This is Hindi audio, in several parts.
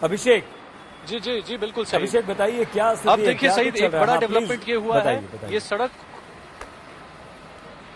अभिषेक जी जी जी बिल्कुल सही। अभिषेक बताइए क्या अब देखिए सही एक बड़ा डेवलपमेंट ये हुआ है, ये सड़क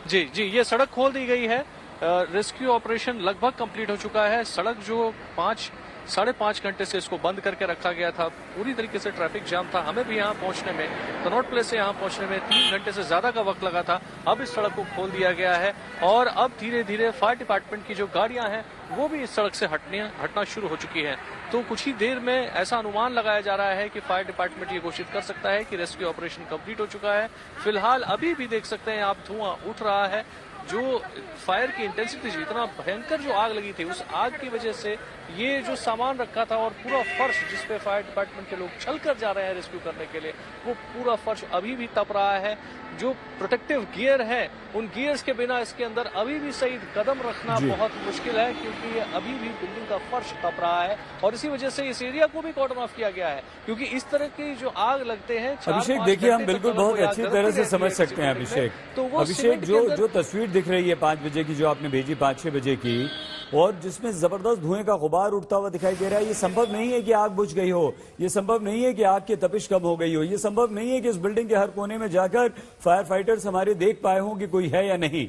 जी जी ये सड़क खोल दी गई है। रेस्क्यू ऑपरेशन लगभग कंप्लीट हो चुका है। सड़क जो 5-5.5 घंटे से इसको बंद करके रखा गया था, पूरी तरीके से ट्रैफिक जाम था। हमें भी यहाँ पहुंचने में, कनॉट प्लेस से यहाँ पहुंचने में 3 घंटे से ज्यादा का वक्त लगा था। अब इस सड़क को खोल दिया गया है और अब धीरे धीरे फायर डिपार्टमेंट की जो गाड़ियां हैं वो भी इस सड़क से हटना शुरू हो चुकी है। तो कुछ ही देर में ऐसा अनुमान लगाया जा रहा है कि फायर डिपार्टमेंट ये घोषित कर सकता है कि रेस्क्यू ऑपरेशन कंप्लीट हो चुका है। फिलहाल अभी भी देख सकते हैं आप, धुआं उठ रहा है। जो फायर की इंटेंसिटी, इतना भयंकर जो आग लगी थी, उस आग की वजह से ये जो सामान रखा था और पूरा फर्श जिस पे फायर डिपार्टमेंट के लोग चल कर जा रहे हैं रेस्क्यू करने के लिए, वो पूरा फर्श अभी भी तप रहा है। जो प्रोटेक्टिव गियर है, उन गियर्स के बिना इसके अंदर अभी भी सही कदम रखना बहुत मुश्किल है, क्योंकि ये अभी भी बिल्डिंग का फर्श तप रहा है और इसी वजह से इस एरिया को भी कॉर्डन ऑफ किया गया है। क्योंकि इस तरह की जो आग लगते हैं, अभिषेक देखिए हम बिल्कुल बहुत अच्छी तरह से समझ सकते हैं अभिषेक। तो अभिषेक जो तस्वीर दिख रही है 5 बजे की, जो आपने भेजी 5-6 बजे की, और जिसमें जबरदस्त धुएं का गुबार उठता हुआ दिखाई दे रहा है, ये संभव नहीं है कि आग बुझ गई हो, ये संभव नहीं है कि आग की तपिश कम हो गई हो, ये संभव नहीं है कि इस बिल्डिंग के हर कोने में जाकर फायर फाइटर्स हमारे देख पाए हों कि कोई है या नहीं।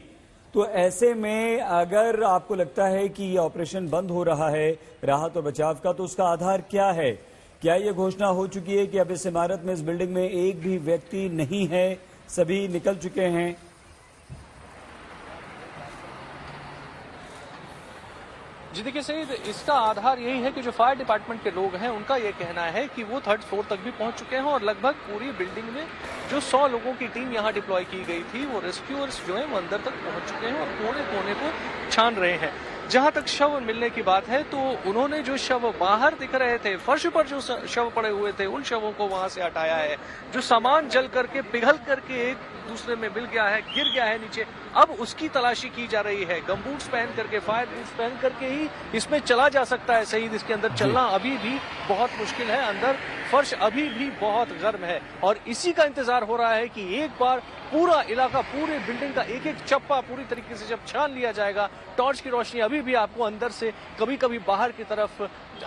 तो ऐसे में अगर आपको लगता है कि ये ऑपरेशन बंद हो रहा है राहत और बचाव का, तो उसका आधार क्या है? क्या ये घोषणा हो चुकी है कि अब इस इमारत में, इस बिल्डिंग में एक भी व्यक्ति नहीं है, सभी निकल चुके हैं? जी देखिए सईद, इसका आधार यही है कि जो फायर डिपार्टमेंट के लोग हैं उनका ये कहना है कि वो 3rd फ्लोर तक भी पहुंच चुके हैं और लगभग पूरी बिल्डिंग में जो 100 लोगों की टीम यहां डिप्लॉय की गई थी, वो रेस्क्यूअर्स जो है वो अंदर तक पहुंच चुके हैं और कोने कोने को छान रहे हैं। जहां तक शव मिलने की बात है, तो उन्होंने जो शव बाहर दिख रहे थे, फर्श पर जो शव पड़े हुए थे, उन शवों को वहां से हटाया है। जो सामान जल करके, पिघल करके एक दूसरे में मिल गया है, गिर गया है नीचे, अब उसकी तलाशी की जा रही है। गमबूट्स पहन करके, फायर बूट्स पहन करके ही इसमें चला जा सकता है सईद। इसके अंदर चलना अभी भी बहुत मुश्किल है, अंदर फर्श अभी भी बहुत गर्म है और इसी का इंतजार हो रहा है कि एक बार पूरा इलाका, पूरे बिल्डिंग का एक एक चप्पा पूरी तरीके से जब छान लिया जाएगा, टॉर्च की रोशनी अभी भी आपको अंदर से कभी कभी बाहर की तरफ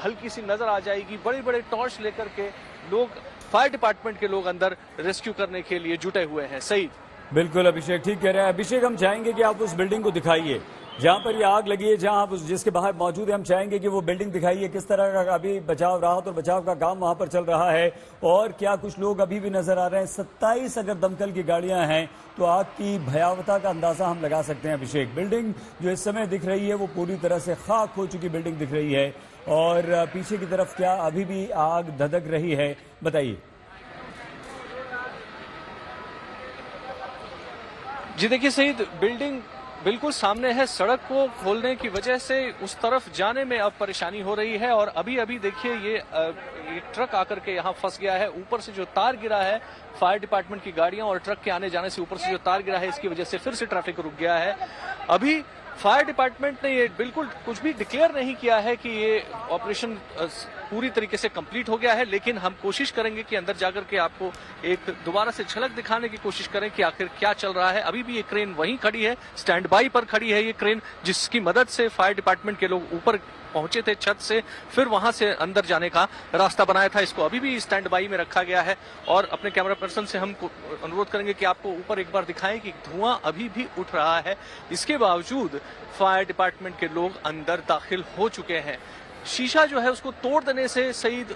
हल्की सी नजर आ जाएगी। बड़े बड़े टॉर्च लेकर के लोग, फायर डिपार्टमेंट के लोग अंदर रेस्क्यू करने के लिए जुटे हुए हैं। सईद बिल्कुल अभिषेक ठीक कह रहे हैं। अभिषेक हम चाहेंगे कि आप उस बिल्डिंग को दिखाइए जहां पर ये आग लगी है, जहां आप जिसके बाहर मौजूद है। हम चाहेंगे कि वो बिल्डिंग दिखाइए, किस तरह का अभी बचाव, राहत और बचाव का काम वहां पर चल रहा है और क्या कुछ लोग अभी भी नजर आ रहे हैं। 27 अगर दमकल की गाड़ियां हैं तो आग की भयावता का अंदाजा हम लगा सकते हैं अभिषेक। बिल्डिंग जो इस समय दिख रही है वो पूरी तरह से खाक हो चुकी बिल्डिंग दिख रही है और पीछे की तरफ क्या अभी भी आग धधक रही है, बताइए। जी देखिए सईद, बिल्डिंग बिल्कुल सामने है। सड़क को खोलने की वजह से उस तरफ जाने में अब परेशानी हो रही है और अभी अभी देखिए ये ट्रक आकर के यहाँ फंस गया है। ऊपर से जो तार गिरा है, फायर डिपार्टमेंट की गाड़ियां और ट्रक के आने जाने से ऊपर से जो तार गिरा है, इसकी वजह से फिर से ट्रैफिक रुक गया है। अभी फायर डिपार्टमेंट ने ये बिल्कुल कुछ भी डिक्लेयर नहीं किया है कि ये ऑपरेशन पूरी तरीके से कंप्लीट हो गया है, लेकिन हम कोशिश करेंगे कि अंदर जाकर के आपको एक दोबारा से झलक दिखाने की कोशिश करें कि आखिर क्या चल रहा है। अभी भी ये क्रेन वहीं खड़ी है, स्टैंड बाई पर खड़ी है ये क्रेन, जिसकी मदद से फायर डिपार्टमेंट के लोग ऊपर पहुंचे थे छत से, फिर वहां से अंदर जाने का रास्ता बनाया था। इसको अभी भी स्टैंड बाई में रखा गया है और अपने कैमरा पर्सन से हम अनुरोध करेंगे कि आपको ऊपर एक बार दिखाएं कि धुआं अभी भी उठ रहा है। इसके बावजूद फायर डिपार्टमेंट के लोग अंदर दाखिल हो चुके हैं। शीशा जो है उसको तोड़ देने से सईद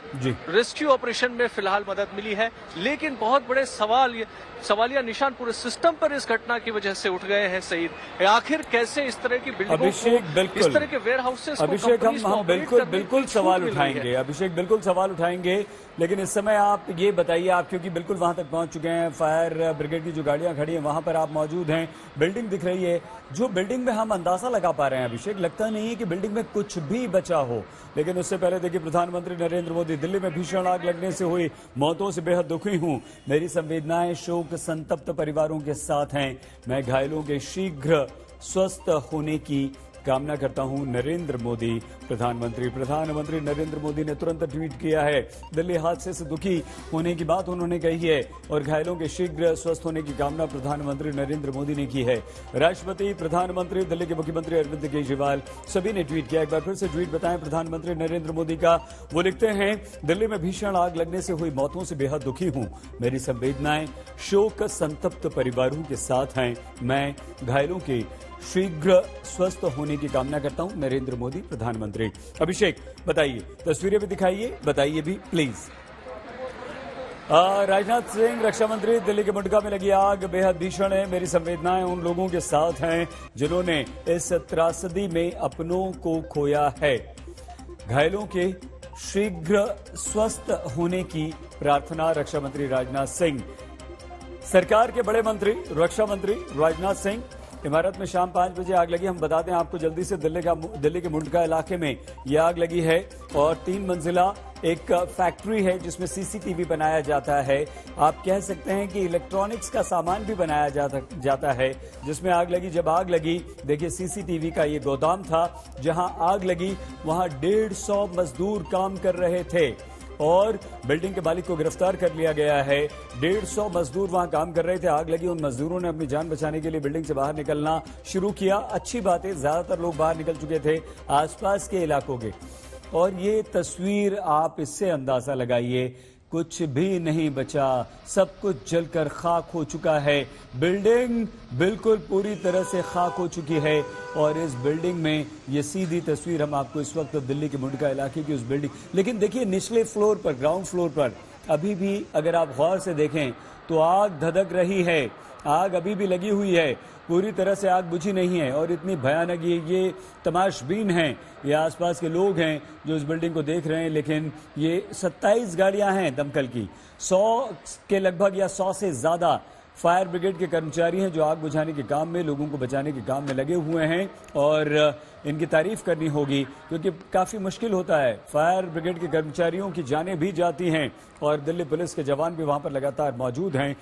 रेस्क्यू ऑपरेशन में फिलहाल मदद मिली है, लेकिन बहुत बड़े सवालिया निशान पूरे सिस्टम पर इस घटना की वजह से उठ गए हैं सईद। आखिर कैसे इस तरह की बिल्डिंगों को, इस तरह के वेयर हाउसेस को, अभिषेक हम बिल्कुल सवाल उठाएंगे, अभिषेक बिल्कुल सवाल उठाएंगे, लेकिन इस समय आप ये बताइए, आप क्योंकि बिल्कुल वहां तक पहुंच चुके हैं, फायर ब्रिगेड की जो गाड़ियां खड़ी हैं वहां पर आप मौजूद हैं, बिल्डिंग दिख रही है। जो बिल्डिंग में हम अंदाजा लगा पा रहे हैं अभिषेक, लगता नहीं है कि बिल्डिंग में कुछ भी बचा हो, लेकिन उससे पहले देखिए प्रधानमंत्री नरेंद्र मोदी, दिल्ली में भीषण आग लगने से हुई मौतों से बेहद दुखी हूं, मेरी संवेदनाएं शोक संतप्त परिवारों के साथ हैं, मैं घायलों के शीघ्र स्वस्थ होने की कामना करता हूं नरेंद्र मोदी। प्रधानमंत्री नरेंद्र मोदी ने तुरंत ट्वीट किया है। दिल्ली हादसे से दुखी होने की बात उन्होंने कही है और घायलों के शीघ्र स्वस्थ होने की कामना प्रधानमंत्री नरेंद्र मोदी ने की है। राष्ट्रपति, प्रधानमंत्री, दिल्ली के मुख्यमंत्री अरविंद केजरीवाल सभी ने ट्वीट किया। एक बार फिर से ट्वीट बताएं प्रधानमंत्री नरेंद्र मोदी का। वो लिखते हैं, दिल्ली में भीषण आग लगने से हुई मौतों से बेहद दुखी हूं। मेरी संवेदनाएं शोक संतप्त परिवारों के साथ हैं। मैं घायलों के शीघ्र स्वस्थ होने की कामना करता हूं। नरेंद्र मोदी, प्रधानमंत्री। अभिषेक बताइए, तस्वीरें भी दिखाइए, बताइए भी प्लीज। राजनाथ सिंह, रक्षा मंत्री, दिल्ली के मुंडका में लगी आग बेहद भीषण है। मेरी संवेदनाएं उन लोगों के साथ हैं जिन्होंने इस त्रासदी में अपनों को खोया है। घायलों के शीघ्र स्वस्थ होने की प्रार्थना, रक्षा मंत्री राजनाथ सिंह। सरकार के बड़े मंत्री, रक्षा मंत्री राजनाथ सिंह। इमारत में शाम 5 बजे आग लगी। हम बताते हैं आपको जल्दी से, दिल्ली के मुंडका इलाके में यह आग लगी है और 3 मंजिला एक फैक्ट्री है जिसमें सीसीटीवी बनाया जाता है। आप कह सकते हैं कि इलेक्ट्रॉनिक्स का सामान भी बनाया जाता है जिसमें आग लगी। जब आग लगी, देखिए सीसीटीवी का ये गोदाम था जहां आग लगी। वहां 150 मजदूर काम कर रहे थे और बिल्डिंग के मालिक को गिरफ्तार कर लिया गया है। 150 मजदूर वहां काम कर रहे थे। आग लगी, उन मजदूरों ने अपनी जान बचाने के लिए बिल्डिंग से बाहर निकलना शुरू किया। अच्छी बात है, ज्यादातर लोग बाहर निकल चुके थे आसपास के इलाकों के। और ये तस्वीर आप इससे अंदाजा लगाइए, कुछ भी नहीं बचा, सब कुछ जलकर खाक हो चुका है। बिल्डिंग बिल्कुल पूरी तरह से खाक हो चुकी है और इस बिल्डिंग में ये सीधी तस्वीर हम आपको इस वक्त दिल्ली के मुंडका इलाके की उस बिल्डिंग, लेकिन देखिए निचले फ्लोर पर, ग्राउंड फ्लोर पर अभी भी अगर आप गौर से देखें तो आग धधक रही है। आग अभी भी लगी हुई है, पूरी तरह से आग बुझी नहीं है और इतनी भयानक ये तमाशबीन हैं, ये आसपास के लोग हैं जो इस बिल्डिंग को देख रहे हैं। लेकिन ये 27 गाड़ियां हैं दमकल की, 100 के लगभग या 100 से ज्यादा फायर ब्रिगेड के कर्मचारी हैं जो आग बुझाने के काम में, लोगों को बचाने के काम में लगे हुए हैं और इनकी तारीफ करनी होगी क्योंकि काफी मुश्किल होता है। फायर ब्रिगेड के कर्मचारियों की जानें भी जाती हैं और दिल्ली पुलिस के जवान भी वहां पर लगातार मौजूद हैं।